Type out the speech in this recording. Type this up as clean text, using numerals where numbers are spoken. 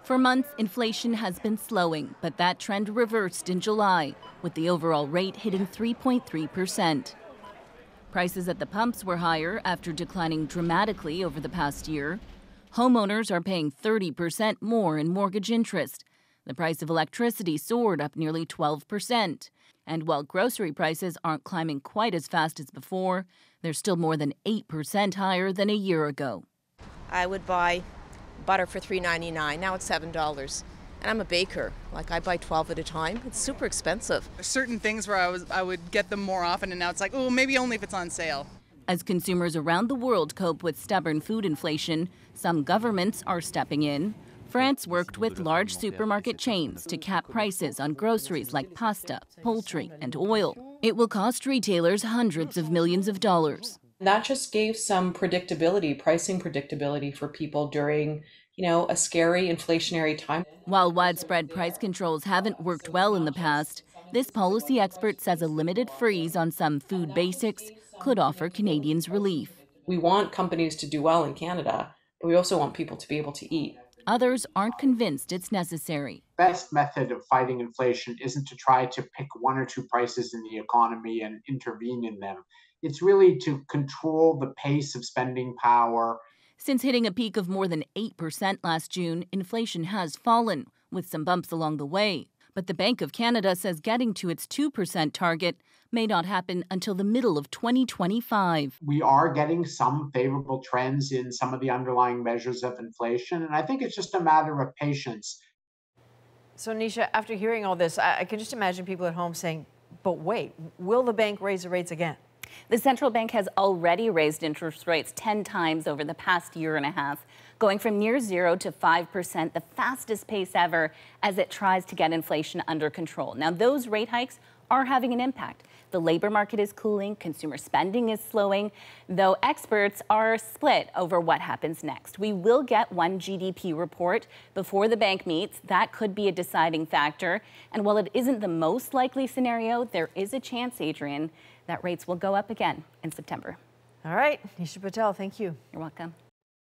For months, inflation has been slowing, but that trend reversed in July, with the overall rate hitting 3.3%. Prices at the pumps were higher after declining dramatically over the past year. Homeowners are paying 30% more in mortgage interest. The price of electricity soared up nearly 12%. And while grocery prices aren't climbing quite as fast as before, they're still more than 8% higher than a year ago. I would buy butter for $3.99. Now it's $7. And I'm a baker. Like, I buy 12 at a time. It's super expensive. There's certain things where I would get them more often, and now it's like, oh, maybe only if it's on sale. As consumers around the world cope with stubborn food inflation, some governments are stepping in. France worked with large supermarket chains to cap prices on groceries like pasta, poultry, and oil. It will cost retailers hundreds of millions of dollars. That just gave some predictability, pricing predictability for people during, a scary inflationary time. While widespread price controls haven't worked well in the past, this policy expert says a limited freeze on some food basics could offer Canadians relief. We want companies to do well in Canada, but we also want people to be able to eat. Others aren't convinced it's necessary. Best method of fighting inflation isn't to try to pick one or two prices in the economy and intervene in them. It's really to control the pace of spending power. Since hitting a peak of more than 8% last June, inflation has fallen, with some bumps along the way. But the Bank of Canada says getting to its 2% target may not happen until the middle of 2025. We are getting some favorable trends in some of the underlying measures of inflation, and I think it's just a matter of patience. So, Nisha, after hearing all this, I can just imagine people at home saying, but wait, will the bank raise the rates again? The central bank has already raised interest rates 10 times over the past year and a half, going from near 0 to 5%, the fastest pace ever, as it tries to get inflation under control. Now, those rate hikes are having an impact. The labor market is cooling, consumer spending is slowing, though experts are split over what happens next. We will get one GDP report before the bank meets. That could be a deciding factor. And while it isn't the most likely scenario, there is a chance, Adrienne, that rates will go up again in September. All right, Nisha Patel, thank you. You're welcome.